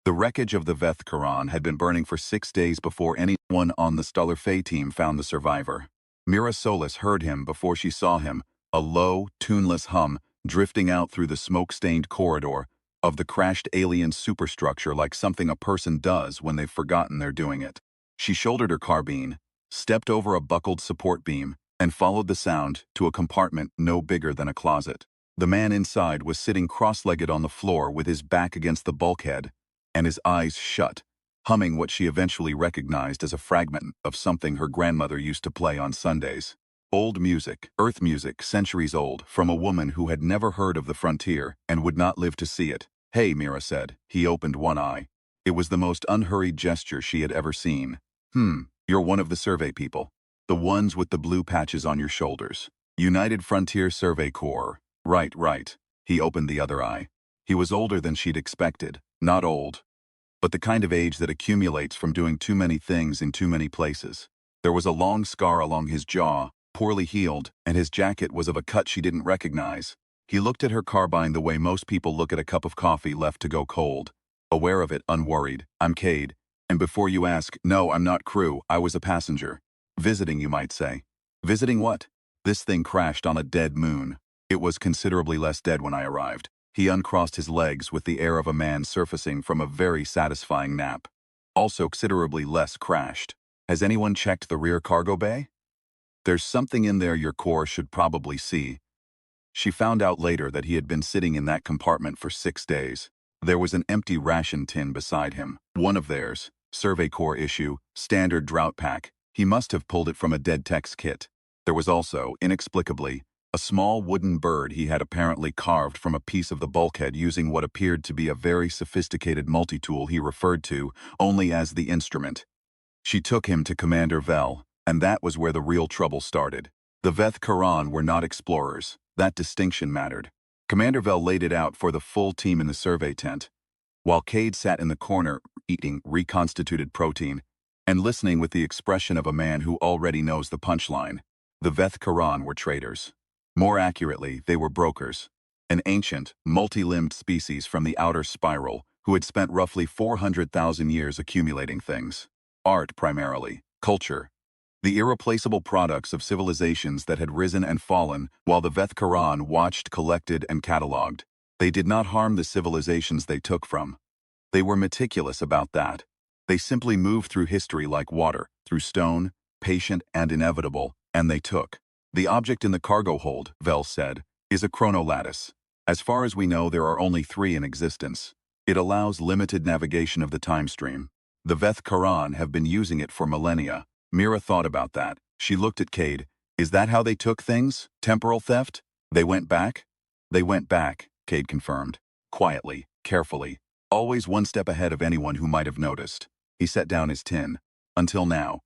The wreckage of the Veth Quran had been burning for 6 days before anyone on the Stellar Fae team found the survivor. Mira Solis heard him before she saw him, a low, tuneless hum drifting out through the smoke-stained corridor of the crashed alien superstructure like something a person does when they've forgotten they're doing it. She shouldered her carbine, stepped over a buckled support beam, and followed the sound to a compartment no bigger than a closet. The man inside was sitting cross-legged on the floor with his back against the bulkhead and his eyes shut, humming what she eventually recognized as a fragment of something her grandmother used to play on Sundays. Old music, earth music, centuries old, from a woman who had never heard of the frontier and would not live to see it. "Hey," Mira said. He opened one eye. It was the most unhurried gesture she had ever seen. You're one of the survey people. The ones with the blue patches on your shoulders. United Frontier Survey Corps. Right. He opened the other eye. He was older than she'd expected. Not old, but the kind of age that accumulates from doing too many things in too many places. There was a long scar along his jaw, poorly healed, and his jacket was of a cut she didn't recognize. He looked at her carbine the way most people look at a cup of coffee left to go cold. Aware of it, unworried. "I'm Cade. And before you ask, no, I'm not crew, I was a passenger. Visiting, you might say." "Visiting what?" "This thing crashed on a dead moon. It was considerably less dead when I arrived." He uncrossed his legs with the air of a man surfacing from a very satisfying nap. "Also considerably less crashed. Has anyone checked the rear cargo bay? There's something in there your Corps should probably see." She found out later that he had been sitting in that compartment for 6 days. There was an empty ration tin beside him. One of theirs, Survey Corps issue, standard drought pack. He must have pulled it from a dead tech's kit. There was also, inexplicably, a small wooden bird he had apparently carved from a piece of the bulkhead using what appeared to be a very sophisticated multi-tool he referred to only as the instrument. She took him to Commander Vel, and that was where the real trouble started. The Veth Quran were not explorers. That distinction mattered. Commander Vel laid it out for the full team in the survey tent, while Cade sat in the corner eating reconstituted protein and listening with the expression of a man who already knows the punchline. The Veth Quran were traders. More accurately, they were brokers, an ancient, multi-limbed species from the outer spiral who had spent roughly 400,000 years accumulating things. Art primarily, culture, the irreplaceable products of civilizations that had risen and fallen while the Veth Quran watched, collected, and catalogued. They did not harm the civilizations they took from. They were meticulous about that. They simply moved through history like water, through stone, patient and inevitable, and they took. "The object in the cargo hold," Vel said, "is a chronolattice. As far as we know, there are only 3 in existence. It allows limited navigation of the time stream. The Veth Quran have been using it for millennia." Mira thought about that. She looked at Cade. "Is that how they took things? Temporal theft? They went back?" "They went back," Cade confirmed. Quietly, carefully, always one step ahead of anyone who might have noticed. He set down his tin. "Until now."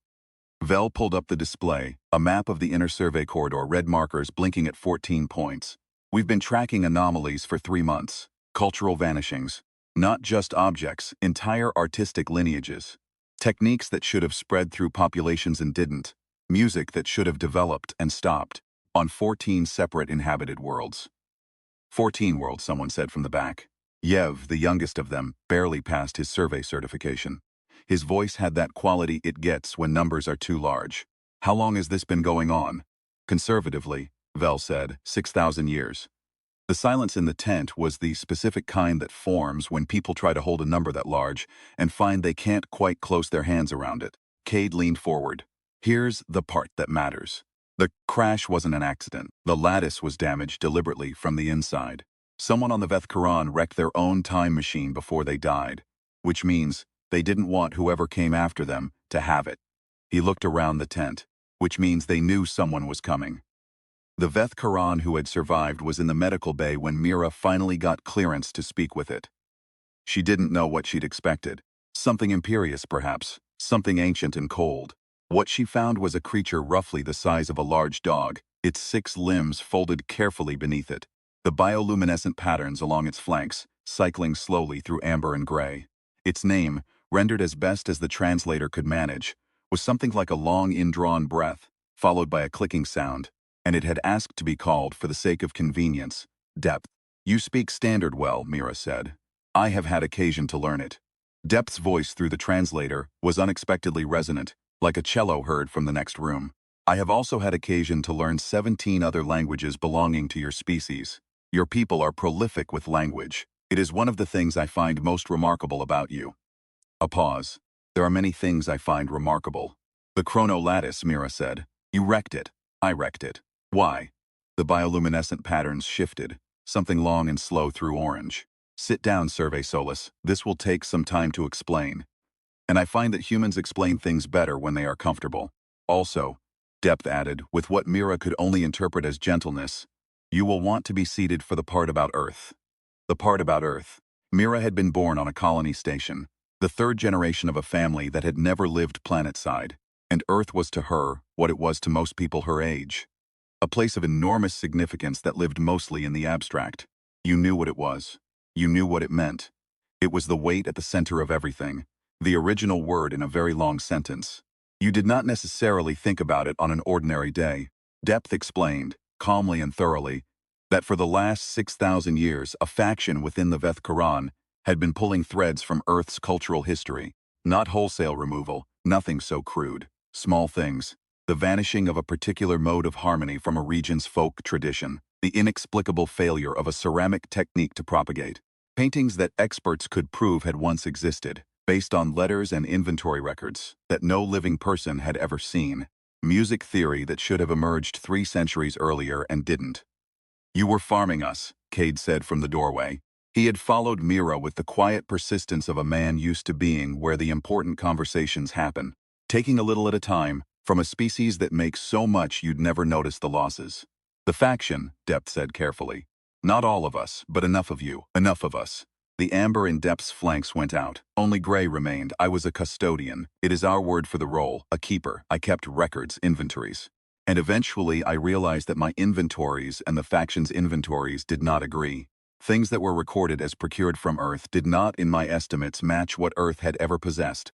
Vel pulled up the display, a map of the inner survey corridor, red markers blinking at 14 points. "We've been tracking anomalies for 3 months. Cultural vanishings. Not just objects, entire artistic lineages. Techniques that should have spread through populations and didn't. Music that should have developed and stopped. On 14 separate inhabited worlds." 14 worlds, someone said from the back. Yev, the youngest of them, barely passed his survey certification. His voice had that quality it gets when numbers are too large. "How long has this been going on?" "Conservatively," Vel said, 6,000 years. The silence in the tent was the specific kind that forms when people try to hold a number that large and find they can't quite close their hands around it. Cade leaned forward. "Here's the part that matters. The crash wasn't an accident. The lattice was damaged deliberately from the inside. Someone on the Veth Quran wrecked their own time machine before they died, which means they didn't want whoever came after them to have it." He looked around the tent, which means they knew someone was coming. The Veth Quran who had survived was in the medical bay when Mira finally got clearance to speak with it. She didn't know what she'd expected. Something imperious, perhaps. Something ancient and cold. What she found was a creature roughly the size of a large dog, its 6 limbs folded carefully beneath it, the bioluminescent patterns along its flanks, cycling slowly through amber and gray. Its name, rendered as best as the translator could manage, was something like a long indrawn breath, followed by a clicking sound, and it had asked to be called for the sake of convenience, depth. "You speak standard well," Mira said. "I have had occasion to learn it. Depth's voice through the translator was unexpectedly resonant, like a cello heard from the next room. I have also had occasion to learn 17 other languages belonging to your species. Your people are prolific with language. It is one of the things I find most remarkable about you. A pause. There are many things I find remarkable. The chrono lattice, Mira said. You wrecked it. I wrecked it. Why? The bioluminescent patterns shifted. Something long and slow through orange. Sit down, Survey Solus. This will take some time to explain. And I find that humans explain things better when they are comfortable. Also, Depth added, with what Mira could only interpret as gentleness, you will want to be seated for the part about Earth. The part about Earth. Mira had been born on a colony station, the third generation of a family that had never lived planet-side, and Earth was to her what it was to most people her age. A place of enormous significance that lived mostly in the abstract. You knew what it was. You knew what it meant. It was the weight at the center of everything, the original word in a very long sentence. You did not necessarily think about it on an ordinary day. Depth explained, calmly and thoroughly, that for the last 6,000 years, a faction within the Veth-Quran had been pulling threads from Earth's cultural history. Not wholesale removal, nothing so crude. Small things. The vanishing of a particular mode of harmony from a region's folk tradition. The inexplicable failure of a ceramic technique to propagate. Paintings that experts could prove had once existed, based on letters and inventory records that no living person had ever seen. Music theory that should have emerged 3 centuries earlier and didn't. You were farming us, Cade said from the doorway. He had followed Mira with the quiet persistence of a man used to being where the important conversations happen, taking a little at a time, from a species that makes so much you'd never notice the losses. The faction, Depth said carefully. Not all of us, but enough of you, enough of us. The amber in Depth's flanks went out. Only gray remained. I was a custodian. It is our word for the role, a keeper. I kept records, inventories. And eventually I realized that my inventories and the faction's inventories did not agree. Things that were recorded as procured from Earth did not, in my estimates, match what Earth had ever possessed.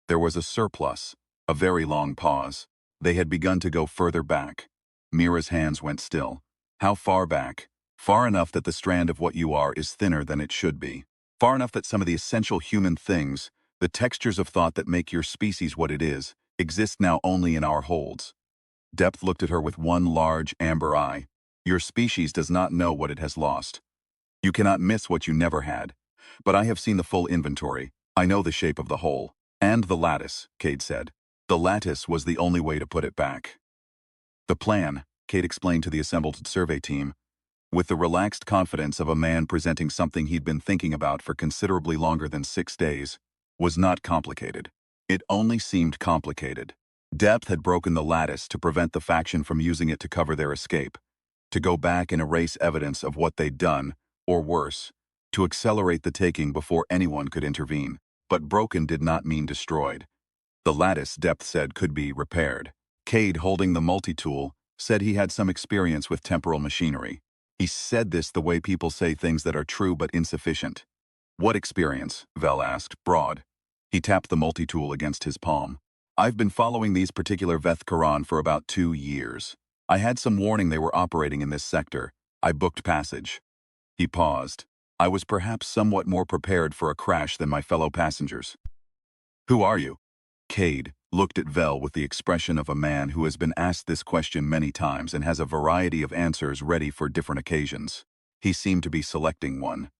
There was a surplus, a very long pause. They had begun to go further back. Mira's hands went still. How far back? Far enough that the strand of what you are is thinner than it should be. Far enough that some of the essential human things, the textures of thought that make your species what it is, exist now only in our holds. Depth looked at her with one large, amber eye. Your species does not know what it has lost. You cannot miss what you never had. But I have seen the full inventory. I know the shape of the hole. And the lattice, Cade said. The lattice was the only way to put it back. The plan, Cade explained to the assembled survey team, with the relaxed confidence of a man presenting something he'd been thinking about for considerably longer than 6 days, was not complicated. It only seemed complicated. Depth had broken the lattice to prevent the faction from using it to cover their escape, to go back and erase evidence of what they'd done, or worse, to accelerate the taking before anyone could intervene. But broken did not mean destroyed. The lattice, Depth said, could be repaired. Cade, holding the multi-tool, said he had some experience with temporal machinery. He said this the way people say things that are true but insufficient. What experience? Vel asked, broad. He tapped the multi-tool against his palm. I've been following these particular Veth-Quran for about 2 years. I had some warning they were operating in this sector. I booked passage. He paused. I was perhaps somewhat more prepared for a crash than my fellow passengers. Who are you? Cade looked at Vel with the expression of a man who has been asked this question many times and has a variety of answers ready for different occasions. He seemed to be selecting one.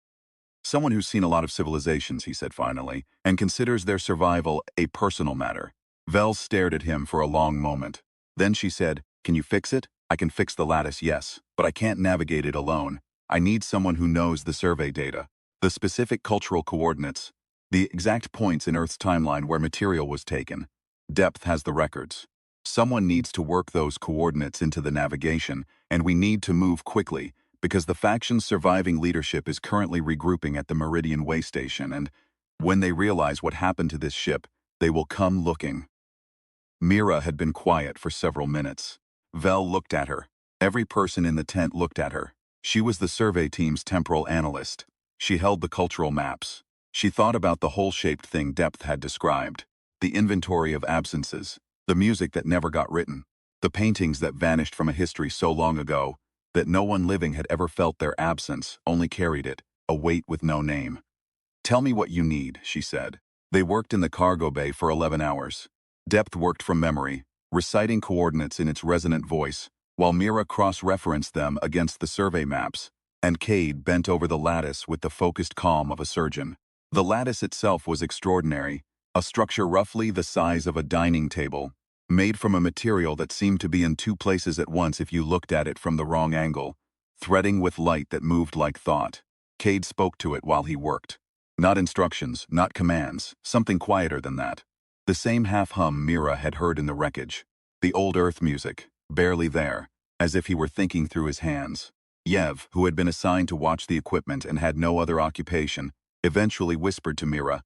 Someone who's seen a lot of civilizations, he said finally, and considers their survival a personal matter. Vel stared at him for a long moment. Then she said, can you fix it? I can fix the lattice, yes, but I can't navigate it alone. I need someone who knows the survey data, the specific cultural coordinates, the exact points in Earth's timeline where material was taken. Depth has the records. Someone needs to work those coordinates into the navigation, and we need to move quickly, because the faction's surviving leadership is currently regrouping at the Meridian Way Station, and when they realize what happened to this ship, they will come looking. Mira had been quiet for several minutes. Vel looked at her. Every person in the tent looked at her. She was the survey team's temporal analyst. She held the cultural maps. She thought about the hole-shaped thing Depth had described, the inventory of absences, the music that never got written, the paintings that vanished from a history so long ago that no one living had ever felt their absence, only carried it, a weight with no name. Tell me what you need, she said. They worked in the cargo bay for 11 hours. Depth worked from memory, reciting coordinates in its resonant voice, while Mira cross-referenced them against the survey maps, and Cade bent over the lattice with the focused calm of a surgeon. The lattice itself was extraordinary, a structure roughly the size of a dining table, made from a material that seemed to be in two places at once if you looked at it from the wrong angle, threading with light that moved like thought. Cade spoke to it while he worked. Not instructions, not commands, something quieter than that. The same half-hum Mira had heard in the wreckage. The old Earth music, barely there, as if he were thinking through his hands. Yev, who had been assigned to watch the equipment and had no other occupation, eventually whispered to Mira,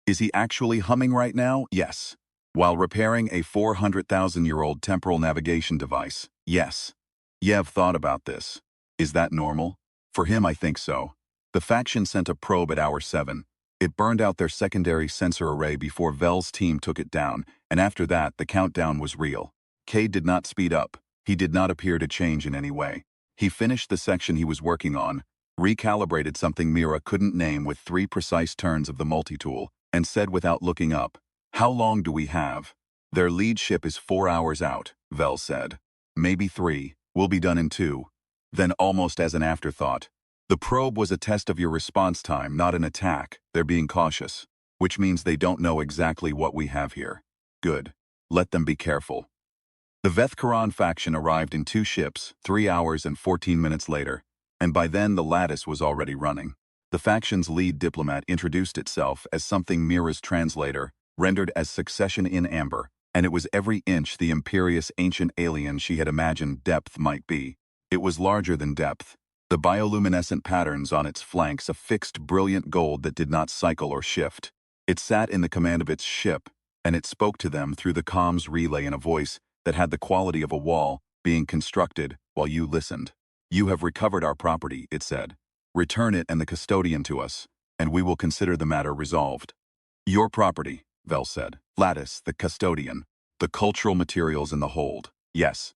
"Is he actually humming right now? Yes. While repairing a 400,000-year-old temporal navigation device? Yes." Yev thought about this. Is that normal? For him, I think so. The faction sent a probe at hour 7. It burned out their secondary sensor array before Vel's team took it down, and after that, the countdown was real. Cade did not speed up. He did not appear to change in any way. He finished the section he was working on, recalibrated something Mira couldn't name with 3 precise turns of the multi-tool, and said without looking up, "How long do we have?" "Their lead ship is 4 hours out," Vel said. "Maybe 3. We'll be done in 2. Then almost as an afterthought, "The probe was a test of your response time, not an attack. They're being cautious. Which means they don't know exactly what we have here." "Good. Let them be careful." The Veth-Karan faction arrived in 2 ships, 3 hours and 14 minutes later, and by then the lattice was already running. The faction's lead diplomat introduced itself as something Mira's translator, rendered as Succession in Amber, and it was every inch the imperious ancient alien she had imagined Depth might be. It was larger than Depth. The bioluminescent patterns on its flanks a fixed brilliant gold that did not cycle or shift. It sat in the command of its ship, and it spoke to them through the comms relay in a voice that had the quality of a wall being constructed while you listened. "You have recovered our property," it said. "Return it and the custodian to us, and we will consider the matter resolved." "Your property," Vel said. "Lattice, the custodian. The cultural materials in the hold." "Yes."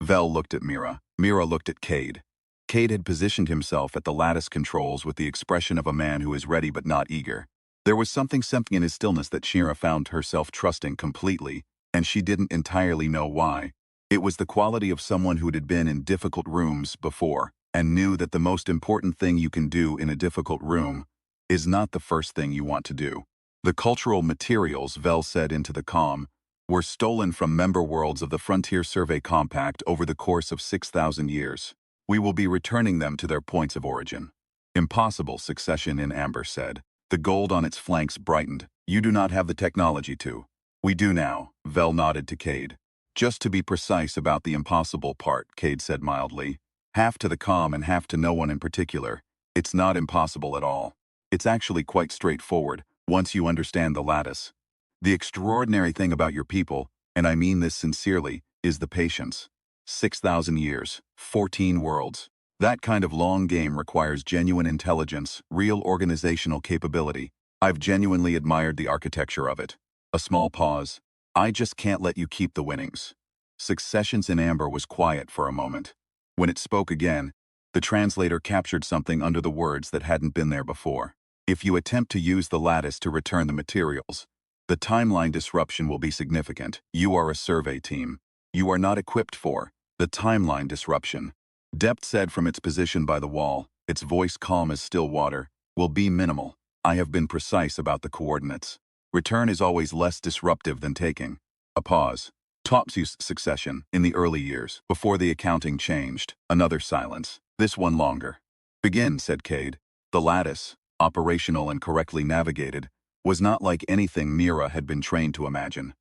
Vel looked at Mira. Mira looked at Cade. Cade had positioned himself at the lattice controls with the expression of a man who is ready but not eager. There was something in his stillness that Shira found herself trusting completely, and she didn't entirely know why. It was the quality of someone who had been in difficult rooms before, and knew that the most important thing you can do in a difficult room is not the first thing you want to do. The cultural materials, Vel said into the comm, were stolen from member worlds of the Frontier Survey Compact over the course of 6,000 years. We will be returning them to their points of origin. "Impossible," Succession in Amber said. The gold on its flanks brightened. "You do not have the technology to." "We do now," Vel nodded to Cade. "Just to be precise about the impossible part," Cade said mildly. "Half to the comm and half to no one in particular. It's not impossible at all. It's actually quite straightforward, once you understand the lattice. The extraordinary thing about your people, and I mean this sincerely, is the patience. 6,000 years, 14 worlds. That kind of long game requires genuine intelligence, real organizational capability. I've genuinely admired the architecture of it." A small pause. "I just can't let you keep the winnings." Successions in Amber was quiet for a moment. When it spoke again, the translator captured something under the words that hadn't been there before. "If you attempt to use the lattice to return the materials, the timeline disruption will be significant. You are a survey team. You are not equipped for the timeline disruption." Depth said from its position by the wall, its voice calm as still water, "Will be minimal. I have been precise about the coordinates. Return is always less disruptive than taking." A pause. Topsy's Succession, in the early years, before the accounting changed. Another silence. This one longer. "Begin," said Cade. The lattice, operational and correctly navigated, was not like anything Mira had been trained to imagine.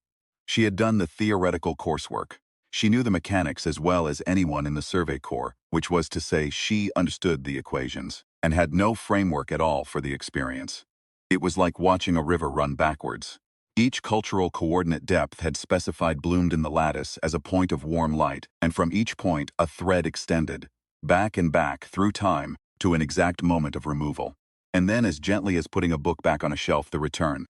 She had done the theoretical coursework. She knew the mechanics as well as anyone in the Survey Corps, which was to say she understood the equations, and had no framework at all for the experience. It was like watching a river run backwards. Each cultural coordinate depth had specified bloomed in the lattice as a point of warm light, and from each point a thread extended, back and back through time, to an exact moment of removal. And then as gently as putting a book back on a shelf, the return.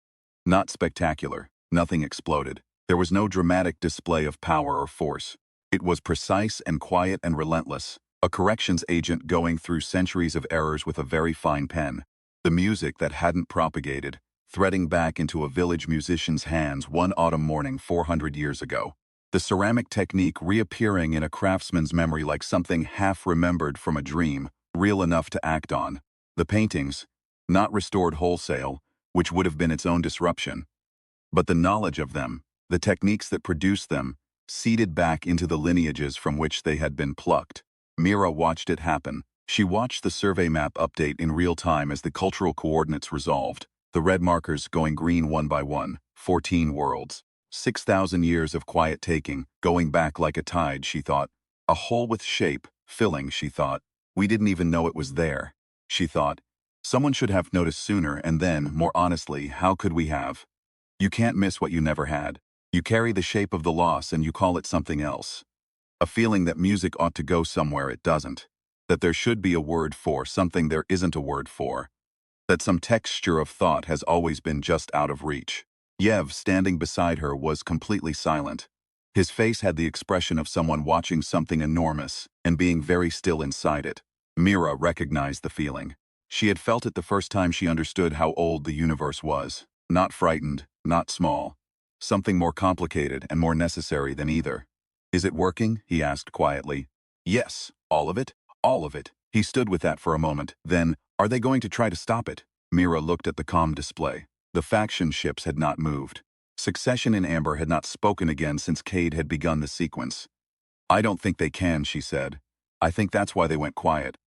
Not spectacular. Nothing exploded. There was no dramatic display of power or force. It was precise and quiet and relentless, a corrections agent going through centuries of errors with a very fine pen. The music that hadn't propagated, threading back into a village musician's hands one autumn morning 400 years ago. The ceramic technique reappearing in a craftsman's memory like something half-remembered from a dream, real enough to act on. The paintings, not restored wholesale, which would have been its own disruption, but the knowledge of them, the techniques that produced them, seeded back into the lineages from which they had been plucked. Mira watched it happen. She watched the survey map update in real time as the cultural coordinates resolved, the red markers going green one by one, 14 worlds. 6,000 years of quiet taking, going back like a tide, she thought. A hole with shape, filling, she thought. We didn't even know it was there, she thought. Someone should have noticed sooner, and then, more honestly, how could we have? You can't miss what you never had. You carry the shape of the loss and you call it something else. A feeling that music ought to go somewhere it doesn't. That there should be a word for something there isn't a word for. That some texture of thought has always been just out of reach. Yev, standing beside her, was completely silent. His face had the expression of someone watching something enormous and being very still inside it. Mira recognized the feeling. She had felt it the first time she understood how old the universe was. Not frightened, not small. Something more complicated and more necessary than either. Is it working? He asked quietly. Yes, all of it, all of it. He stood with that for a moment. Then, are they going to try to stop it? Mira looked at the comm display. The faction ships had not moved. Succession in Amber had not spoken again since Cade had begun the sequence. I don't think they can, she said. I think that's why they went quiet.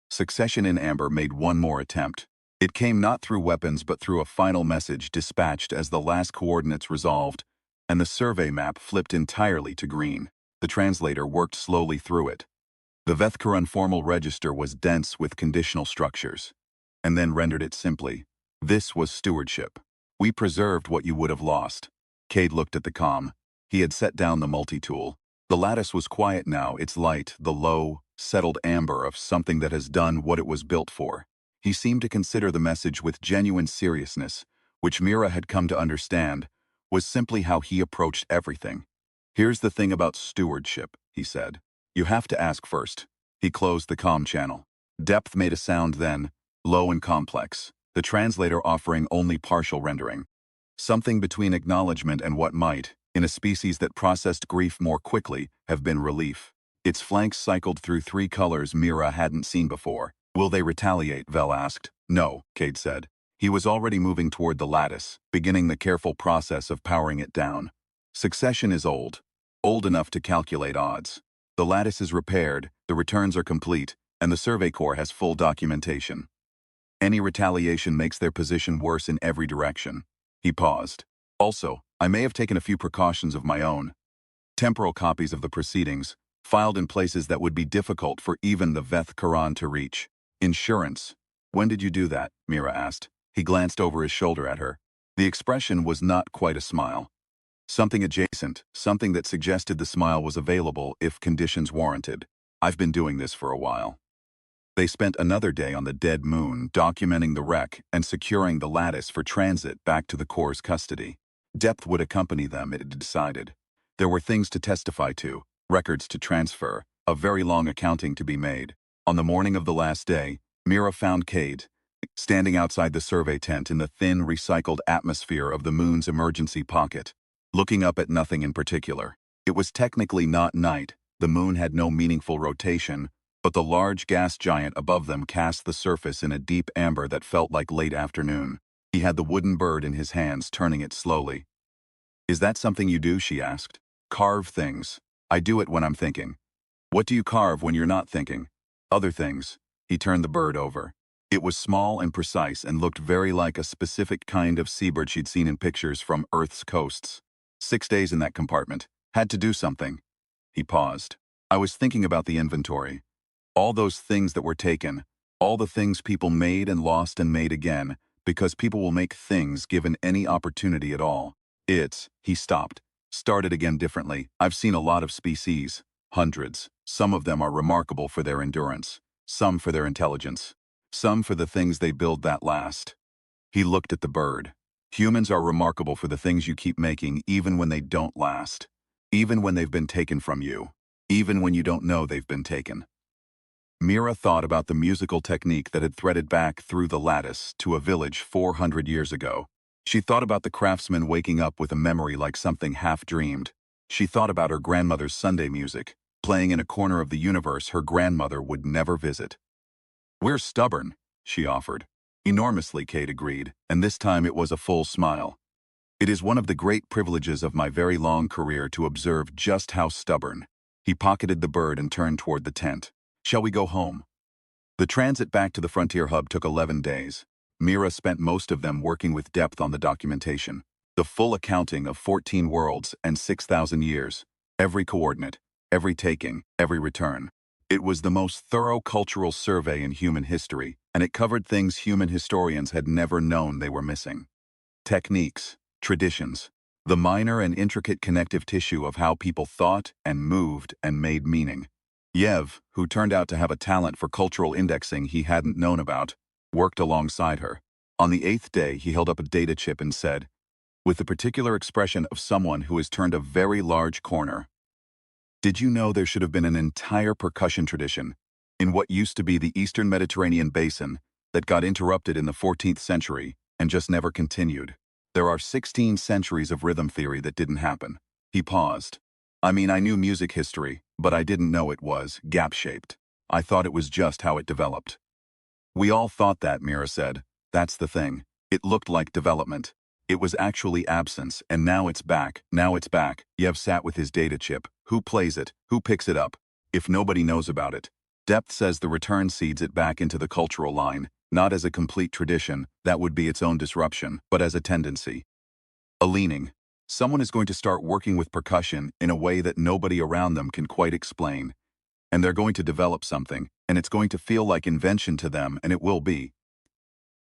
Succession in Amber made one more attempt. It came not through weapons but through a final message dispatched as the last coordinates resolved, and the survey map flipped entirely to green. The translator worked slowly through it. The Vethkaran formal register was dense with conditional structures, and then rendered it simply. This was stewardship. We preserved what you would have lost. Cade looked at the comm. He had set down the multi-tool. The lattice was quiet now, its light, the low, settled amber of something that has done what it was built for. He seemed to consider the message with genuine seriousness, which Mira had come to understand, was simply how he approached everything. Here's the thing about stewardship, he said. You have to ask first. He closed the comm channel. Depth made a sound then, low and complex, the translator offering only partial rendering. Something between acknowledgement and what might, in a species that processed grief more quickly, have been relief. Its flanks cycled through 3 colors Mira hadn't seen before. Will they retaliate? Vel asked. No, Cade said. He was already moving toward the lattice, beginning the careful process of powering it down. Succession is old enough to calculate odds. The lattice is repaired, the returns are complete, and the Survey Corps has full documentation. Any retaliation makes their position worse in every direction. He paused. Also, I may have taken a few precautions of my own. Temporal copies of the proceedings, filed in places that would be difficult for even the Vethkaran to reach. Insurance. When did you do that? Mira asked. He glanced over his shoulder at her. The expression was not quite a smile. Something adjacent, something that suggested the smile was available if conditions warranted. I've been doing this for a while. They spent another day on the dead moon, documenting the wreck and securing the lattice for transit back to the Corps' custody. Depth would accompany them, it had decided. There were things to testify to, records to transfer, a very long accounting to be made. On the morning of the last day, Mira found Cade, standing outside the survey tent in the thin, recycled atmosphere of the moon's emergency pocket, looking up at nothing in particular. It was technically not night, the moon had no meaningful rotation, but the large gas giant above them cast the surface in a deep amber that felt like late afternoon. He had the wooden bird in his hands, turning it slowly. Is that something you do? She asked. Carve things. I do it when I'm thinking. What do you carve when you're not thinking? Other things. He turned the bird over. It was small and precise and looked very like a specific kind of seabird she'd seen in pictures from Earth's coasts. 6 days in that compartment. Had to do something. He paused. I was thinking about the inventory. All those things that were taken. All the things people made and lost and made again, because people will make things given any opportunity at all. He stopped. Started again differently. I've seen a lot of species. Hundreds. Some of them are remarkable for their endurance. Some for their intelligence. Some for the things they build that last. He looked at the bird. Humans are remarkable for the things you keep making even when they don't last. Even when they've been taken from you. Even when you don't know they've been taken. Mira thought about the musical technique that had threaded back through the lattice to a village 400 years ago. She thought about the craftsman waking up with a memory like something half-dreamed. She thought about her grandmother's Sunday music, playing in a corner of the universe her grandmother would never visit. "We're stubborn," she offered. "Enormously," Cade agreed, and this time it was a full smile. "It is one of the great privileges of my very long career to observe just how stubborn." He pocketed the bird and turned toward the tent. "Shall we go home?" The transit back to the Frontier Hub took 11 days. Mira spent most of them working with depth on the documentation. The full accounting of 14 worlds and 6,000 years. Every coordinate, every taking, every return. It was the most thorough cultural survey in human history, and it covered things human historians had never known they were missing. Techniques, traditions, the minor and intricate connective tissue of how people thought and moved and made meaning. Yev, who turned out to have a talent for cultural indexing he hadn't known about, worked alongside her. On the 8th day, he held up a data chip and said, with the particular expression of someone who has turned a very large corner, "Did you know there should have been an entire percussion tradition in what used to be the Eastern Mediterranean basin that got interrupted in the 14th century and just never continued? There are 16 centuries of rhythm theory that didn't happen." He paused. "I mean, I knew music history, but I didn't know it was gap-shaped. I thought it was just how it developed." "We all thought that," Mira said. "That's the thing. It looked like development. It was actually absence, and now it's back. Now it's back." Yev sat with his data chip. Who plays it? Who picks it up? If nobody knows about it. Depth says the return seeds it back into the cultural line, not as a complete tradition, that would be its own disruption, but as a tendency. A leaning. Someone is going to start working with percussion in a way that nobody around them can quite explain. And they're going to develop something, and it's going to feel like invention to them, and it will be.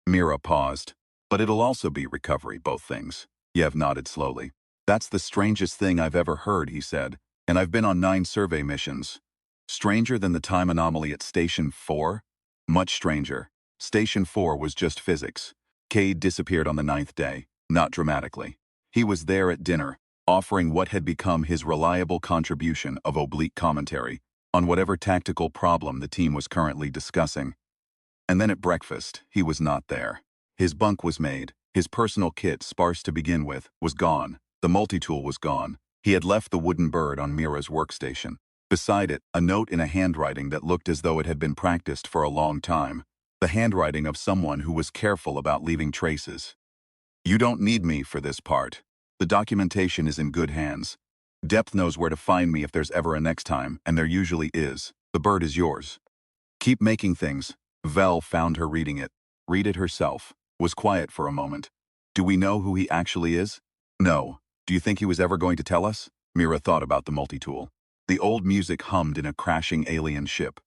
Mira paused. "But it'll also be recovery, both things." Yev nodded slowly. "That's the strangest thing I've ever heard," he said, "and I've been on 9 survey missions. Stranger than the time anomaly at Station 4? Much stranger. Station 4 was just physics. Cade disappeared on the 9th day, not dramatically. He was there at dinner, offering what had become his reliable contribution of oblique commentary on whatever tactical problem the team was currently discussing. And then at breakfast, he was not there. His bunk was made, his personal kit, sparse to begin with, was gone. The multi-tool was gone. He had left the wooden bird on Mira's workstation. Beside it, a note in a handwriting that looked as though it had been practiced for a long time. The handwriting of someone who was careful about leaving traces. "You don't need me for this part. The documentation is in good hands. Depth knows where to find me if there's ever a next time, and there usually is. The bird is yours. Keep making things." Vel found her reading it. Read it herself. Was quiet for a moment. "Do we know who he actually is?" "No. Do you think he was ever going to tell us?" Mira thought about the multi-tool. The old music hummed in a crashing alien ship.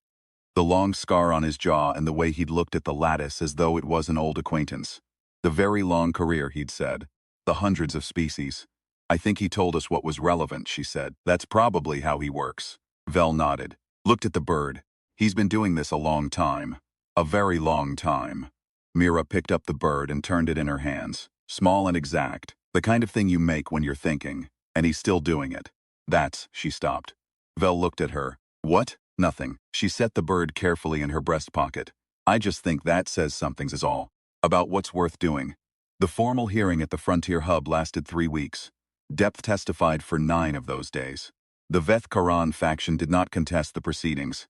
The long scar on his jaw and the way he'd looked at the lattice as though it was an old acquaintance. The very long career, he'd said. The hundreds of species. "I think he told us what was relevant," she said. "That's probably how he works." Vel nodded. Looked at the bird. "He's been doing this a long time. A very long time." Mira picked up the bird and turned it in her hands. Small and exact. The kind of thing you make when you're thinking. And he's still doing it. "That's," she stopped. Vel looked at her. "What?" "Nothing." She set the bird carefully in her breast pocket. "I just think that says something is all. About what's worth doing." The formal hearing at the Frontier Hub lasted 3 weeks. Depth testified for 9 of those days. The Veth Karan faction did not contest the proceedings.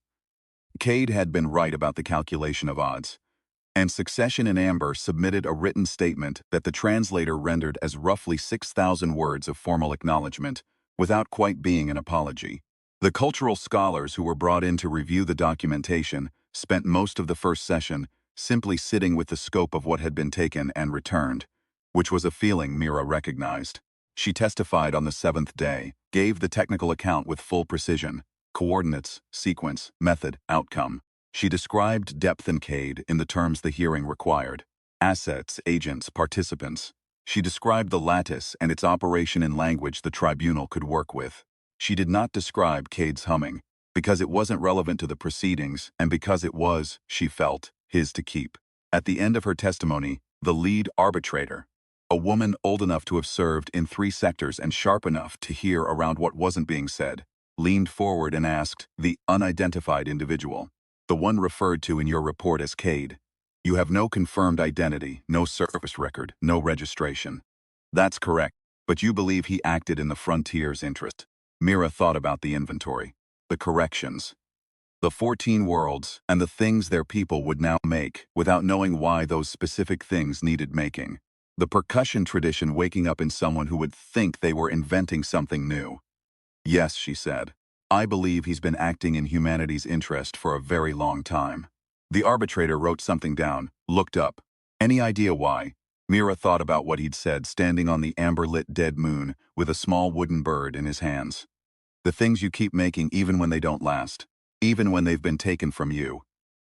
Cade had been right about the calculation of odds. And Succession and Amber submitted a written statement that the translator rendered as roughly 6,000 words of formal acknowledgement, without quite being an apology. The cultural scholars who were brought in to review the documentation spent most of the first session simply sitting with the scope of what had been taken and returned, which was a feeling Mira recognized. She testified on the 7th day, gave the technical account with full precision, coordinates, sequence, method, outcome. She described Depth and Cade in the terms the hearing required. Assets, agents, participants. She described the lattice and its operation in language the tribunal could work with. She did not describe Cade's humming, because it wasn't relevant to the proceedings and because it was, she felt, his to keep. At the end of her testimony, the lead arbitrator, a woman old enough to have served in 3 sectors and sharp enough to hear around what wasn't being said, leaned forward and asked, "The unidentified individual, the one referred to in your report as Cade, You have no confirmed identity, no service record, no registration. That's correct, but you believe he acted in the Frontier's interest. Mira thought about the inventory, the corrections, the 14 worlds, and the things their people would now make without knowing why those specific things needed making. The percussion tradition waking up in someone who would think they were inventing something new. Yes, she said. I believe he's been acting in humanity's interest for a very long time. The arbitrator wrote something down, looked up. Any idea why? Mira thought about what he'd said standing on the amber-lit dead moon with a small wooden bird in his hands. The things you keep making even when they don't last. Even when they've been taken from you.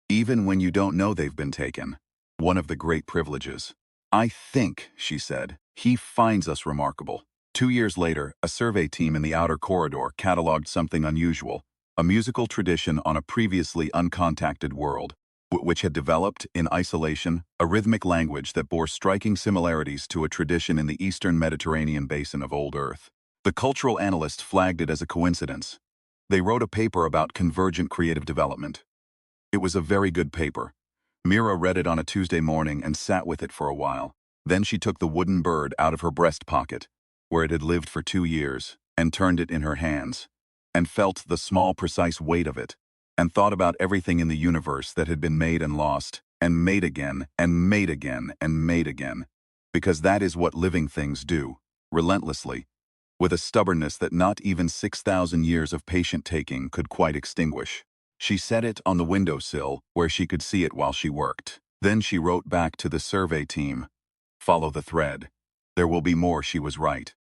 Even when you don't know they've been taken. One of the great privileges. I think, she said, he finds us remarkable. 2 years later, a survey team in the outer corridor cataloged something unusual, a musical tradition on a previously uncontacted world, which had developed, in isolation, a rhythmic language that bore striking similarities to a tradition in the eastern Mediterranean basin of old Earth. The cultural analysts flagged it as a coincidence. They wrote a paper about convergent creative development. It was a very good paper. Mira read it on a Tuesday morning and sat with it for a while. Then she took the wooden bird out of her breast pocket, where it had lived for 2 years, and turned it in her hands, and felt the small, precise weight of it, and thought about everything in the universe that had been made and lost, and made again, and made again, and made again. Because that is what living things do, relentlessly, with a stubbornness that not even 6,000 years of patient taking could quite extinguish. She set it on the windowsill where she could see it while she worked. Then she wrote back to the survey team, "Follow the thread. There will be more." She was right.